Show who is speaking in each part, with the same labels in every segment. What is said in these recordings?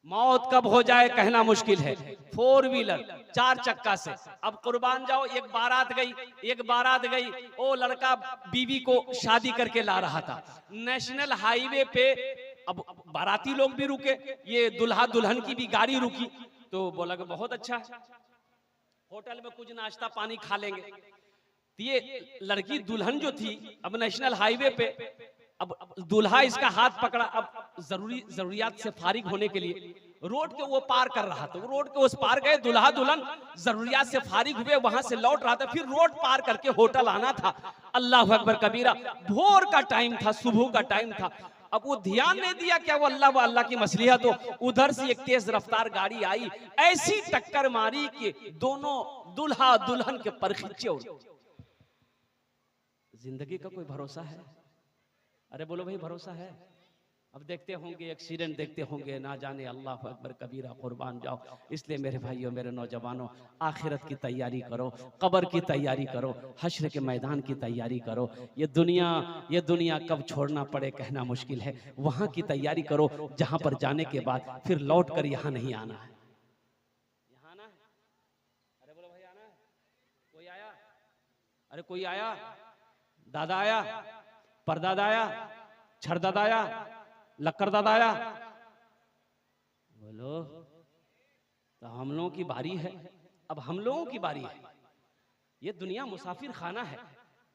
Speaker 1: मौत कब हो जाए कहना मुश्किल है। 4 व्हीलर 4 चक्का से अब कुर्बान जाओ, एक बारात गई, वो लड़का बीवी को शादी करके ला रहा था, नेशनल हाईवे पे। अब बाराती लोग भी रुके, ये दुल्हा दुल्हन की भी गाड़ी रुकी, तो बोला कि बहुत अच्छा है, होटल में कुछ नाश्ता पानी खा लेंगे। तो ये लड़की दुल्हन जो थी, अब नेशनल हाईवे पे, अब दूल्हा इसका हाथ पकड़ा, अब जरूरियात से फारिग होने के लिए रोड के वो पार कर रहा था, वो रोड के उस पार गए, दुल्हा दुल्हन जरूरियात से फारिग हुए, वहां से लौट रहा था, फिर रोड पार करके होटल आना था। अल्लाह अकबर कबीरा, भोर का टाइम था, सुबह का टाइम था। अब वो ध्यान नहीं दिया क्या वो अल्लाह की मसलिहत हो। उधर से एक तेज रफ्तार गाड़ी आई, ऐसी टक्कर मारी कि दोनों दुल्हा दुल्हन के पर खींचे। जिंदगी का कोई भरोसा है? अरे बोलो भाई, भरोसा है? अब देखते होंगे एक्सीडेंट, देखते होंगे, ना जाने, अल्लाह अकबर कबीरा, कुर्बान जाओ। इसलिए मेरे भाइयों, मेरे नौजवानों, आखिरत की तैयारी करो, कब्र की तैयारी करो, हश्र के मैदान की तैयारी करो। ये दुनिया कब छोड़ना पड़े कहना मुश्किल है। वहां की तैयारी करो जहां पर जाने के बाद फिर लौट कर यहाँ नहीं आना है। यहाँ आना है? अरे बोलो भाई, आना है? कोई आया? अरे कोई आया? दादा आया, परदादा आया, छरदादा आया, लक्कर दादा आया? बोलो। तो हम लोगों की बारी है, अब हम लोगों की बारी है। ये दुनिया मुसाफिर खाना है,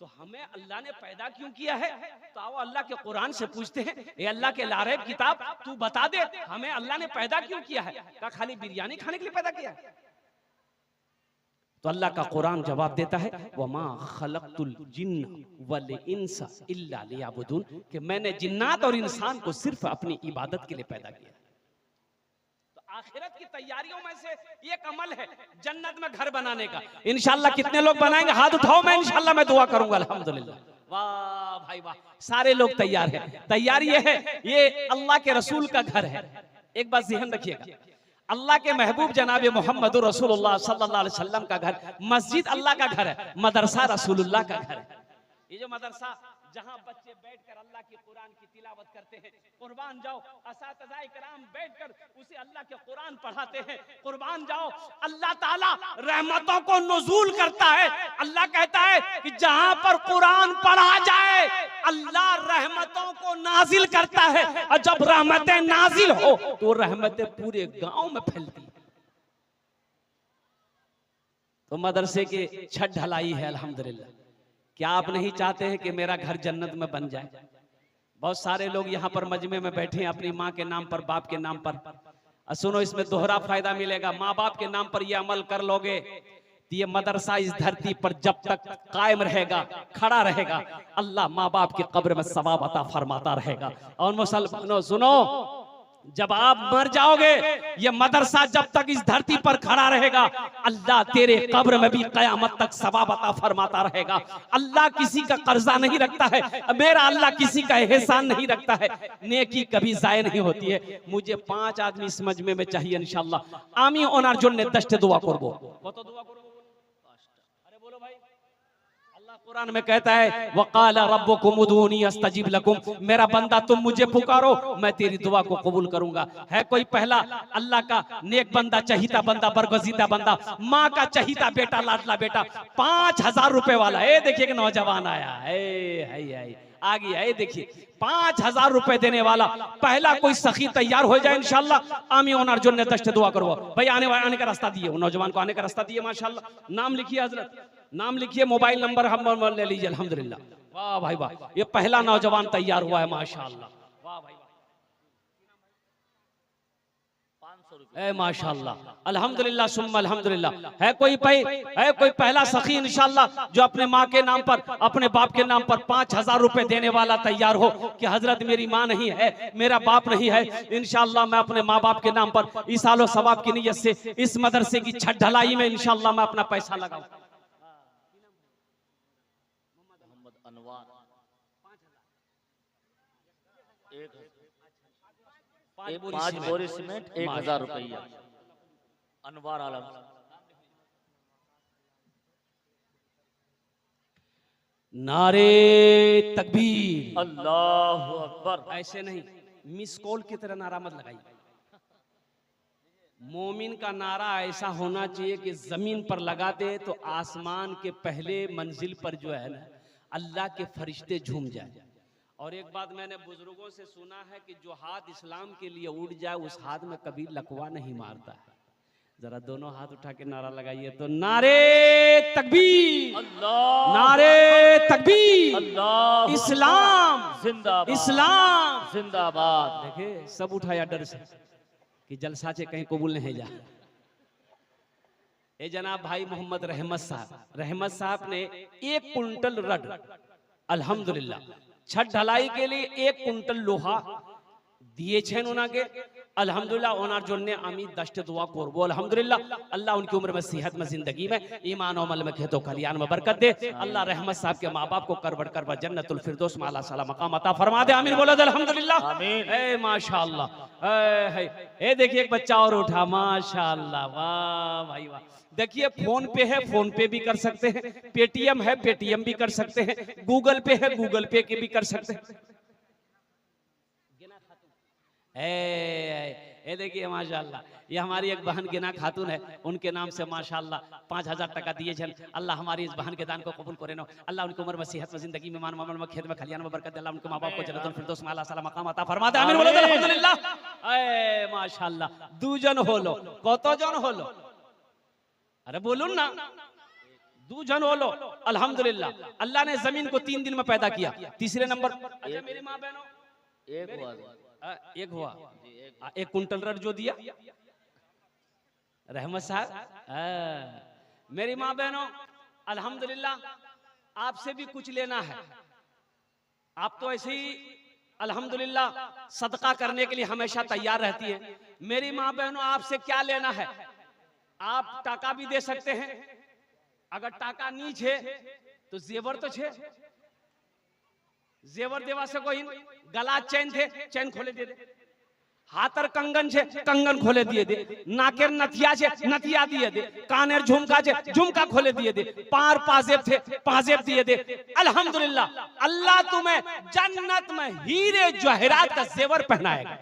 Speaker 1: तो हमें अल्लाह ने पैदा क्यों किया है? तो आओ अल्लाह के कुरान से पूछते हैं, ये अल्लाह के लारेब किताब, तू बता दे हमें अल्लाह ने पैदा क्यों किया है? क्या खाली बिरयानी खाने के लिए पैदा किया है? तो अल्लाह का कुरान जवाब देता है, वमा खलक़तुल जिन्न वल इंसा इल्ला लियअबुदून, कि मैंने जिन्नात और इंसान को सिर्फ अपनी इबादत के लिए पैदा किया। तो आखिरत की तैयारियों में से एक अमल है जन्नत में घर बनाने का। इंशाअल्लाह कितने लोग बनाएंगे? हाथ उठाओ, मैं इंशाअल्लाह मैं दुआ करूंगा। अल्हम्दुलिल्लाह, वाह भाई वाह, सारे लोग तैयार हैं। तैयारी ये है, ये अल्लाह के रसूल का घर है। एक बात ध्यान रखिएगा, अल्लाह के महबूब जनाब मोहम्मद रसूलुल्लाह सल्लल्लाहु अलैहि वसल्लम का घर, मस्जिद अल्लाह का घर है, मदरसा रसूलुल्लाह का घर है। ये जो मदरसा जहां बच्चे बैठकर अल्लाह की कुरान की तिलावत करते हैं, कुर्बान जाओ असातिज़ाए किराम बैठकर उसे अल्लाह के कुरान पढ़ाते हैं, कुर्बान जाओ अल्लाह ताला रहमतों को नुज़ूल करता है। अल्लाह कहता है कि जहां पर कुरान पढ़ा जाए अल्लाह रहमतों को नाजिल करता है, और जब रहमतें नाजिल हो तो रहमतें पूरे गांव में फैलती। तो मदरसे की छत ढलाई है अल्हम्दुलिल्लाह। क्या आप नहीं चाहते हैं कि मेरा घर जन्नत में बन जाए? बहुत सारे लोग यहाँ पर मजमे में बैठे हैं अपनी माँ के नाम पर, बाप के नाम पर। सुनो, इसमें दोहरा फायदा मिलेगा। माँ बाप के नाम पर ये अमल कर लोगे तो ये मदरसा इस धरती पर जब तक कायम रहेगा, खड़ा रहेगा, अल्लाह माँ बाप की कब्र में सवाब अता फरमाता रहेगा। और मुसलमानों सुनो, जब आप मर जाओगे ये मदरसा जब तक इस धरती पर खड़ा रहेगा, अल्लाह तेरे कब्र में भी कयामत तक सवाब अता फरमाता रहेगा। अल्लाह किसी का कर्जा नहीं रखता है, मेरा अल्लाह किसी का एहसान नहीं रखता है, नेकी कभी जाया नहीं होती है। मुझे 5 आदमी इस मजमे में चाहिए इंशाअल्लाह। आमी ओनार जोन्ने दस्ते दुआ करबो। कत दुआ करबो? अरे बोलो भाई, अल्लाह कुरान में कहता है वक़ाला रब्बुकुम उदूनी अस्तजिब लकुम, मेरा बंदा तुम मुझे पुकारो मैं तेरी दुआ को कबूल करूंगा। है कोई पहला अल्लाह का नेक बंदा, चहीता बंदा, बरगजीदा बंदा, माँ का चहीता बेटा, लाडला बेटा, 5000 रुपए वाला। ए देखिए कि नौजवान आया है, आ गया है, देखिए 5000 रुपए देने वाला पहला कोई सखी तैयार हो जाए इंशाअल्लाह। आमी ओनार जोन्ने दस्ते दुआ करो भाई। आने का रास्ता दिए, नौजवान को आने का रास्ता दिए माशाअल्लाह। नाम लिखिए हजरत, नाम लिखिए, मोबाइल नंबर हम ले लीजिए। अल्हम्दुलिल्लाह, वाह भाई वाह, ये पहला नौजवान तैयार हुआ है माशाअल्लाह, वाह भाई वाह, ए माशाअल्लाह, अल्हम्दुलिल्लाह सुम्मा अल्हम्दुलिल्लाह। है कोई पहला सखी इंशाअल्लाह जो अपने माँ के नाम पर, अपने बाप के नाम पर 5000 रुपए देने वाला तैयार हो कि हजरत मेरी माँ नहीं है, मेरा बाप नहीं है, इंशाअल्लाह मैं अपने माँ बाप के नाम पर इसालो सवाब की नीयत से इस मदरसे की छत ढलाई में इंशाअल्लाह मैं अपना पैसा लगाऊं।
Speaker 2: एक 5 बोरी सीमेंट 1000 रुपया। अनवार आलम।
Speaker 1: नारे तकबीर,
Speaker 2: अल्लाहु अकबर।
Speaker 1: ऐसे नहीं, मिस कॉल की तरह नारा मत लगाइए। मोमिन का नारा ऐसा होना चाहिए कि जमीन पर लगा दे तो आसमान के पहले मंजिल पर जो है ना अल्लाह के फरिश्ते झूम जाए। और एक बात मैंने बुजुर्गों से सुना है कि जो हाथ इस्लाम के लिए उठ जाए उस हाथ में कभी लकवा नहीं मारता है। जरा दोनों हाथ उठा के नारा लगाइए तो नारे तकबीर,
Speaker 2: अल्लाह,
Speaker 1: नारे तकबीर,
Speaker 2: अल्लाह,
Speaker 1: इस्लाम
Speaker 2: जिंदाबाद,
Speaker 1: इस्लाम
Speaker 2: जिंदाबाद।
Speaker 1: देखे सब उठाया डर से कि जलसा से कहीं कबूल नहीं जा। ए जनाब भाई मोहम्मद रहमत साहब ने 1 कुंटल रड अल्हम्दुलिल्लाह छत ढलाई के लिए 1 कुंटल लोहा दिएছেন ওনাকে। अल्हम्दुलिल्लाह ওনার জন্য আমি 10টা দোয়া করব। अल्हम्दुलिल्लाह अल्लाह उनकी उम्र में सेहत में जिंदगी में ईमान और अमल में खेतो कल्याण में बरकत दे। अल्लाह रहमत साहब के माँ बाप को करबड़ करबड़ जन्नतुल फिरदौस में आला साला मकाम अता फरमा दे। आमीन बोलो अल्हम्दुलिल्लाह
Speaker 2: आमीन।
Speaker 1: ए माशाअल्लाह। ए देखिए एक बच्चा और उठा माशाअल्लाह, वाह भाई वाह। देखिए फोन पे है, फोन पे भी कर सकते हैं, पेटीएम है, पेटीएम भी कर सकते हैं, गूगल पे है, गूगल पे के भी कर सकते हैं। ए देखिए माशाअल्लाह ये हमारी एक बहन गिना खातून है, उनके नाम से माशाअल्लाह 5000 टका दिए छन। अल्लाह हमारी इस बहन के दान को कबूल करे नो। अल्लाह उनकी उम्र में सेहत में जिंदगी में मान मामल में खेत में खलियान में बरकत दे। अल्लाह उनके माँ बाप को जन्नतुल फिरदौस में आला साला मकाम अता फरमा दे। आमीन बोलो अल्हम्दुलिल्लाह। ए माशाअल्लाह দুজন হলো, কতজন হলো? अरे बोलून ना, 2 जन होलो अल्हम्दुलिल्लाह। अल्लाह ने जमीन को 3 दिन में पैदा किया। तीसरे नंबर अच्छा मेरी माँ बहनों एक हुआ 1 कुंटल रड जो दिया रहमत साहब। मेरी माँ बहनों अल्हम्दुलिल्लाह आपसे भी कुछ लेना है। आप तो ऐसे ही अल्हम्दुलिल्लाह सदका करने के लिए हमेशा तैयार रहती है। मेरी माँ बहनों आपसे क्या लेना है? आप टाका भी दे सकते हैं, अगर टाका नहीं छे तो जेवर तो छे, जेवर देवा से कोई गला चैन थे चैन खोले दे दे, हाथर कंगन छे कंगन खोले दिए दे, नाकेर नथिया छे नथिया दिए दे, कानेर झुमका छे झुमका खोले दिए दे, पार पाजेब थे पाजेब दिए दे। अल्हम्दुलिल्लाह अल्लाह तुम्हें जन्नत में हीरे जवाहरात का जेवर पहनाएगा,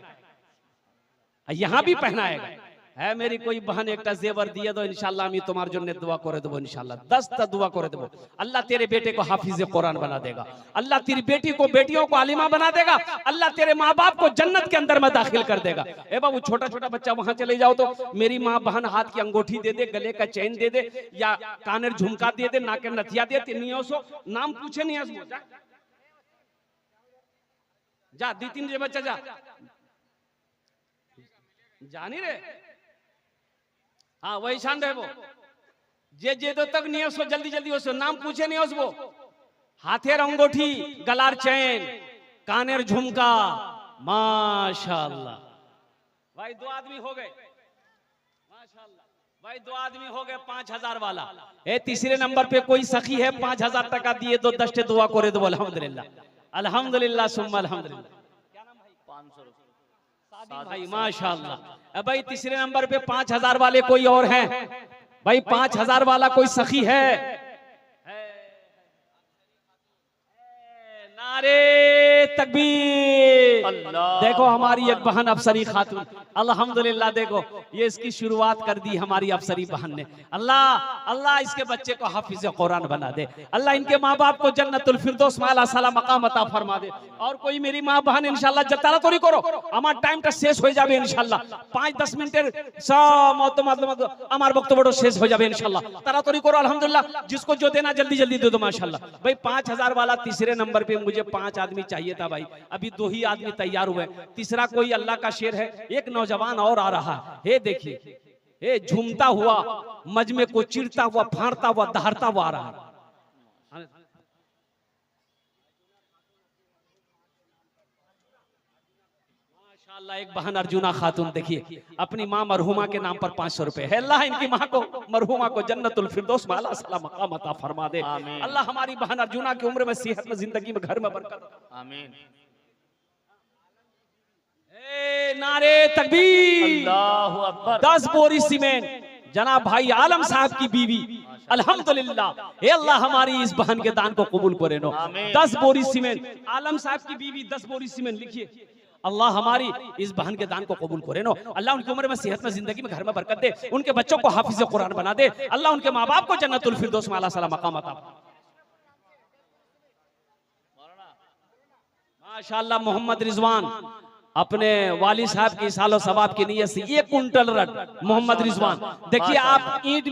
Speaker 1: यहां भी पहनाएगा। है मेरी कोई बहन एक जेवर दिए दो इंशाल्लाह আমি তোমার জন্য দোয়া করে দেব इंशाल्लाह 10টা दुआ করে দেব। अल्लाह तेरे बेटे को हाफिज कुरान बना देगा, अल्लाह तेरी बेटी को बेटियों को आलिमा बना देगा, अल्लाह तेरे माँ बाप को जन्नत के अंदर में दाखिल कर देगा। ए बाबू छोटा छोटा बच्चा वहां चले जाओ तो मेरी माँ बहन हाथ की अंगूठी दे दे, गले का चैन दे दे या कानेर झुमका दे दे, नाकेर नथिया दे दे, नियोसो नाम पूछे नहीं आसमो जा 2-3 बच्चा जा जानी रे। हाँ वही शान रहे वो जे जे दो तक नहीं उसको जल्दी जल्दी उसको नाम पूछे नहीं उसको हाथेर अंगूठी गलार चैन कानेर झुमका माशाअल्लाह। भाई 2 आदमी हो गए माशाअल्लाह, भाई 2 आदमी हो गए 5000 वाला। ए तीसरे नंबर पे कोई सखी है 5000 टका दिए तो 10 दुआ करे दो अल्हम्दुलिल्लाह अल्हम्दुलिल्लाह सुम्मा अल्हम्दुलिल्लाह। क्या नाम भाई? 500 भाई माशाअल्लाह। भाई तीसरे नंबर पे 5000 वाले कोई और हैं भाई? 5000 वाला कोई सखी है? नारे तकबीर। देखो हमारी एक बहन अफसरी खातून अल्हम्दुलिल्लाह, देखो ये इसकी शुरुआत कर दी हमारी अफसरी बहन ने। अल्लाह अल्लाह इसके बच्चे को हाफिज कुरान बना दे, अल्लाह इनके माँ बाप को जन्नतुल फिरदौस में आला साला मकाम अता फरमा दे। और कोई मेरी माँ बहन इंशाल्लाह जतारा तोरी करो আমার টাইমটা শেষ হয়ে যাবে ইনশাআল্লাহ, 5-10 মিনিটের मतलब আমার বক্তব্য শেষ হয়ে যাবে ইনশাআল্লাহ, তাড়াতাড়ি করো। अल्हम्दुलिल्लाह जिसको जो देना जल्दी जल्दी दे दो माशाल्लाह। भाई 5000 वाला तीसरे नंबर पे मुझे 5 आदमी चाहिए था भाई, अभी 2 ही आदमी तैयार हुए, तीसरा कोई अल्लाह का शेर है, एक नौजवान और आ रहा है। हे देखिए ये झूमता हुआ मजमे को चिरता हुआ फाड़ता हुआ दहाड़ता हुआ आ रहा है। माशाअल्लाह एक बहन अर्जुना खातून देखिए अपनी माँ मरहुमा के नाम पर 500 रुपए है। अल्लाह इनकी माँ को मरहुमा को जन्नतुल फिरदौस में आला साला मकाम अता फरमा दे। अल्लाह हमारी बहन अर्जुना की उम्र में सेहत में जिंदगी में घर में बरकत। आमीन। नारे तकबीर अल्लाहू अकबर। 10 बोरी सीमेंट जनाब भाई आलम साहब की बीवी अल्हम्दुलिल्लाह, हे अल्लाह हमारी इस बहन के दान को कबूल करे नो। 10 बोरी सीमेंट आलम साहब की बीवी 10 बोरी सीमेंट लिखिए अल्लाह हमारी इस बहन के दान को कबूल करे नो। अल्लाह उनकी उम्र में, सेहत में, जिंदगी में, घर में बरकत दे। उनके बच्चों को हाफिज कुरान बना दे। अल्लाह उनके माँ बाप को जन्नतुल फिरदौस में आला साला मकाम अता। माशाअल्लाह मोहम्मद रिजवान अपने वाली साहब की सालो सवाब की नीयत से 1 कुंटल रड मोहम्मद रिजवान। देखिए आप ईंट,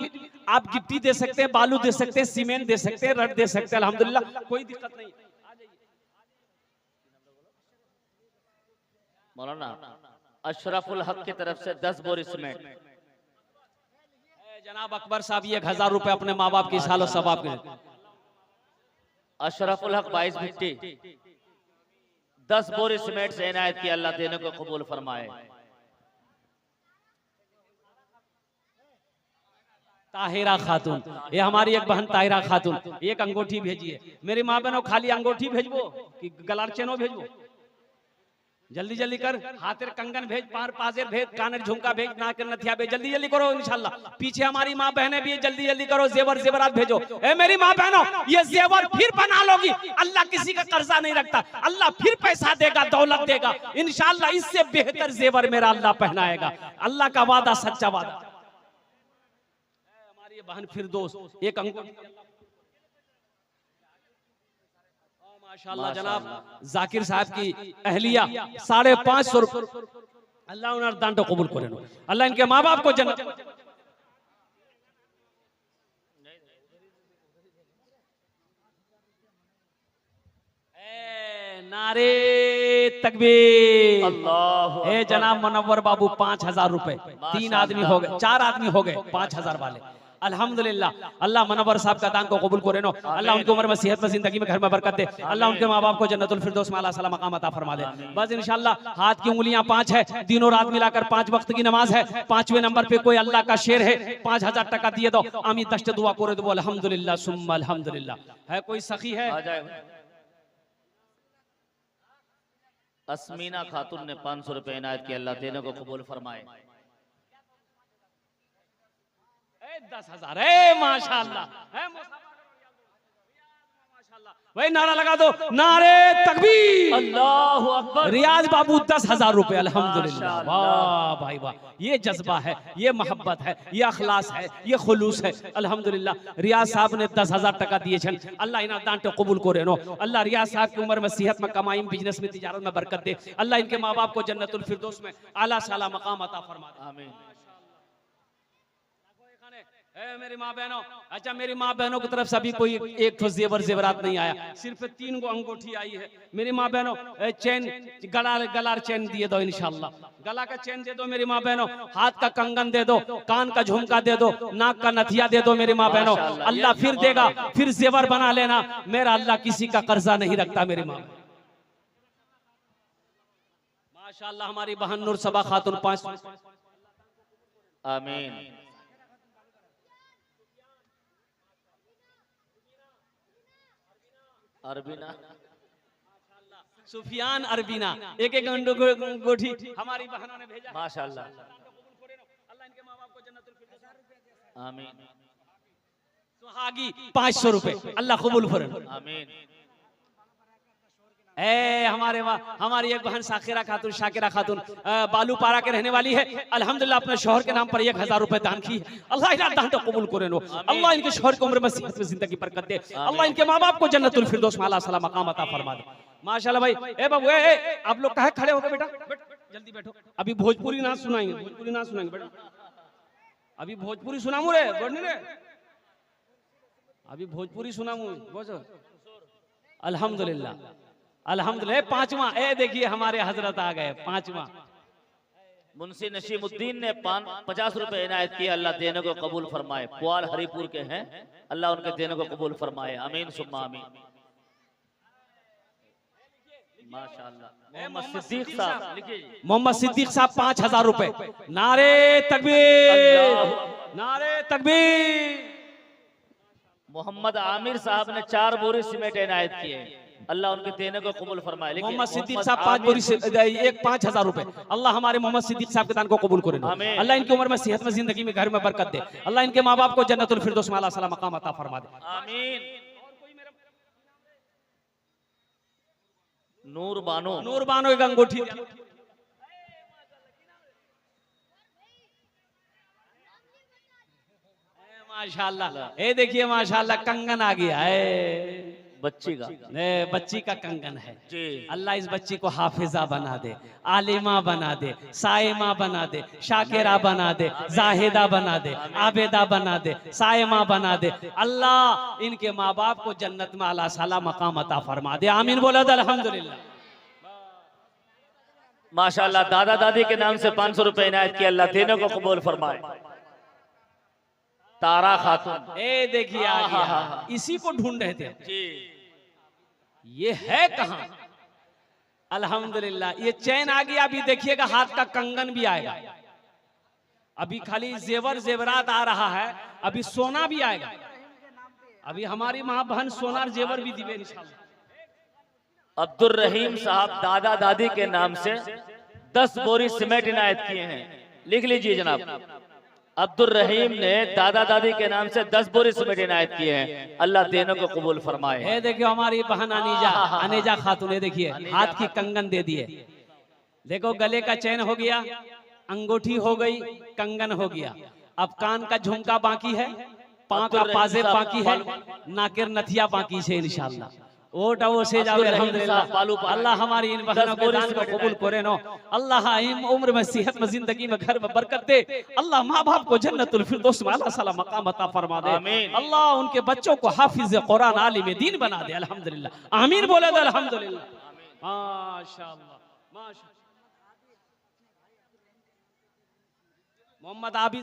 Speaker 1: आप गिट्टी दे सकते हैं, बालू दे सकते हैं, सीमेंट दे सकते हैं, रड दे सकते हैं, अल्हम्दुलिल्लाह कोई दिक्कत नहीं।
Speaker 2: मौलाना अशरफुल हक की तरफ से 10 बोरी सीमेंट।
Speaker 1: जनाब अकबर साहब 1000 रुपए अपने माँ बाप की सालो सवाब के।
Speaker 2: अशरफुल हक 22 मिट्टी 10 बोरी सीमेंट से इनायत की, अल्लाह देने को कबूल फरमाए।
Speaker 1: ताहिरा खातून, ये हमारी एक बहन ताहिरा खातून, एक अंगूठी भेजिए। मेरी माँ बहनों खाली अंगूठी भेजबो कि गलार चेनो भेजबो? जल्दी जल्दी कर, हाथेर कंगन भेज, पार पाजेर भेज, कानेर झुमका भेज, नाक नथिया भेज, जल्दी जल्दी करो इंशाल्लाह। पीछे हमारी माँ बहनें भी है, जल्दी जल्दी करो, जेवर जेवरात भेजो। ए मेरी माँ बहनों, ये जेवर फिर बना लोगी। अल्लाह किसी का कर्जा नहीं रखता, अल्लाह फिर पैसा देगा, दौलत देगा इंशाल्लाह। इससे बेहतर जेवर मेरा अल्लाह पहनाएगा, अल्लाह का वादा सच्चा वादा। हमारी बहन फिरदौस एक अंगूठी, माशाअल्लाह जनाब जाकिर साहब की अहलिया 550 रुपए। अल्लाह उन्हें दान तो कबूल करे नो। अल्लाह इनके माँ बाप को जन्नत। नारे तकबीर,
Speaker 2: अल्लाह।
Speaker 1: ए जनाब मुनव्वर बाबू 5000 रुपए। 3 आदमी हो गए, 4 आदमी हो गए 5000 वाले। अल्हम्दुलिल्लाह, अल्लाह मनवर साहब का दान को कबूल करे नो। अल्लाह उनकी उम्र में, सेहत में, जिंदगी में, घर में बरकत दे। अल्लाह उनके माँ बाप को जन्नतुल फिरदौस में आला साला मकाम अता फरमा दे। बस इंशाल्लाह हाथ की उंगलियां 5 है, दिनों रात मिलाकर 5 वक्त की नमाज है। 5वें नंबर पे कोई अल्लाह का शेर है, 5000 टका दिए दो। आमी दश्त दुआ करे दो, अल्हम्दुलिल्लाह सुम्मा अल्हम्दुलिल्लाह। है कोई सखी है?
Speaker 2: अस्मीना खातून ने 500 रुपए इनायत की, अल्लाह देने को कबूल फरमाए।
Speaker 1: 10,000 है माशाअल्लाह, है माशाअल्लाह। भाई नारा लगा दो, नारे तकबीर,
Speaker 2: अल्लाहु अकबर।
Speaker 1: रियाज बाबू 10,000 रुपए। अल्हम्दुलिल्लाह, वाह भाई वाह, ये जज्बा है, ये मोहब्बत है, ये अखलास है, ये खुलूस है। अल्हम्दुलिल्लाह रियाज साहब ने 10,000 टका दिए छन। अल्लाह इना दान तो कबूल करे नो। अल्लाह रियाज साहब की उम्र में, सेहत में, कमाई में, बिजनेस में, तिजारत में बरकत दे। अल्लाह इनके माँ बाप को जन्नतुल फिरदौस में आला साला मकाम अता फरमा दे।
Speaker 2: आमीन।
Speaker 1: मेरी माँ बहनों, अच्छा मेरी माँ बहनों की तरफ से अभी कोई एक तो जेवर जेवरात नहीं आया, सिर्फ 3 गो अंगूठी आई है। मेरी माँ बहनों चैन, गलार चैन दिए दो इंशाल्लाह। गला का चैन दे दो मेरी माँ बहनों, हाथ का कंगन दे दो, कान का झुमका दे दो, नाक का नथिया दे दो मेरी माँ बहनों। अल्लाह फिर देगा, फिर जेवर बना लेना। मेरा अल्लाह किसी का कर्जा नहीं रखता मेरी माँ। माशाअल्लाह हमारी बहन नूर सबा खातून 5।
Speaker 2: आमीन। अरबीना,
Speaker 1: सुफियान अरबीना एक अंगूठी हमारी बहनों ने भेजा।
Speaker 2: माशाअल्लाह। आमीन।
Speaker 1: सुहागी 500 रुपए, अल्लाह कबूल करे।
Speaker 2: आमीन।
Speaker 1: हमारी एक बहन शाकिरा खातून बालूपारा के रहने वाली है। अल्हम्दुलिल्लाह अपने शौहर के नाम पर 1000 रुपए दान की। अल्लाह इनका दान तो कबूल करे नो। अल्लाह इनके शौहर की उम्र में, सेहत में, जिंदगी बरकत दे। अल्लाह इनके माँ बाप को जन्नतुल फिरदौस में आला साला मकाम अता फरमा दे। माशाल्लाह भाई। ए बाबू आप लोग कहे खड़े हो गए? बेटा जल्दी बैठो, अभी भोजपुरी ना सुनाएंगे, भोजपुरी ना सुनाएंगे बेटा। अभी भोजपुरी सुनाऊं रे, बोलनी रे, अभी भोजपुरी सुनाऊं। बोझो अल्हम्दुलिल्लाह, अल्हम्दुलिल्लाह। 5वां, देखिए हमारे हजरत आ गए 5वां।
Speaker 2: मुंशी नशीमुद्दीन ने 50 रुपए इनायत किए, अल्लाह देने को कबूल फरमाए। पुआल हरिपुर के हैं, अल्लाह उनके देने को कबूल फरमाए। आमीन सुम्मा आमीन। माशाअल्लाह। मोहम्मद सिद्दीक साहब लिखिए।
Speaker 1: मोहम्मद सिद्दीक साहब 5000 रुपए। नारे तकबीर, नारे तकबीर।
Speaker 2: मोहम्मद आमिर साहब ने 4 बोरी सीमेंट इनायत किए, अल्लाह उनके देने को कबूल फरमाए।
Speaker 1: मोहम्मद सिद्दीक साहब 5 बोरी से 5000 रुपए। अल्लाह हमारे मोहम्मद सिद्दीक साहब के दान को कबूल करे। अल्लाह इनकी उम्र में, सेहत में, जिंदगी में, घर में बरकत दे। अल्लाह इनके माँ बाप को जन्नतुल फिरदौस में आला साला मकाम अता फरमा दे।
Speaker 2: आमीन। नूर बानो।
Speaker 1: नूर बानो एक अंगूठी। माशाल्लाह, ये देखिए माशाल्लाह कंगन आ गया है
Speaker 2: बच्ची का
Speaker 1: बच्ची का कंगन है
Speaker 2: जी।
Speaker 1: अल्लाह इस बच्ची को हाफिजा बना दे, आलिमा बना दे, साइमा बना दे, शाकिरा बना दे, जाहिदा बना दे, आबेदा बना दे, साइमा बना दे। अल्लाह इनके माँ बाप को जन्नत में अला साला मकाम अता फरमा दे। आमीन बोला तो अल्हम्दुलिल्लाह।
Speaker 2: माशाल्लाह दादा दादी के नाम से 500 रुपए इनायत किया, अल्लाह देने को कबूल फरमाए। तारा खातून,
Speaker 1: ए देखिए आ गया, इसी को ढूंढ रहे थे
Speaker 2: जी।
Speaker 1: ये है कहां? अल्हम्दुलिल्लाह ये चैन आ गया। अभी देखिएगा हाथ का कंगन भी आएगा। अभी खाली जेवर जेवरात आ रहा है, अभी सोना भी आएगा। अभी हमारी माँ बहन सोनार जेवर भी दिवे इंशाअल्लाह।
Speaker 2: अब्दुल रहीम साहब दादा दादी के नाम से 10 बोरी सीमेंट इनायत किए हैं, लिख लीजिए जनाब। अब्दुल रहीम ने दादा दादी के नाम से 10 बोरी सीमेंट इनायत किए हैं, अल्लाह देने को कबूल फरमाए।
Speaker 1: ये देखिए हमारी बहन अनेजा खातून, ये देखिए हाथ की कंगन दे दिए। देखो गले का चैन हो गया, अंगूठी हो गई, कंगन हो गया। अब कान का झुमका बाकी है, पांव का पाजेब बाकी है, नाकेर नथिया बाकी है इंशाअल्लाह। ओटा वो से जावे अल्हम्दुलिल्लाह। अल्लाह हमारी इन बहनों के दान को कबूल करे नो। अल्लाह इन उम्र में सेहत में जिंदगी में घर में बरकत दे। अल्लाह माँ बाप को जन्नतुल फिरदौस में अल्लाह साला मकाम अता फरमा दे। अल्लाह उनके बच्चों को हाफिज कुरान आलिम दीन बना दे। अल्हम्दुलिल्लाह आमीन बोले तो अल्हम्दुलिल्लाह। माशाअल्लाह माशाअल्लाह। मोहम्मद आबिद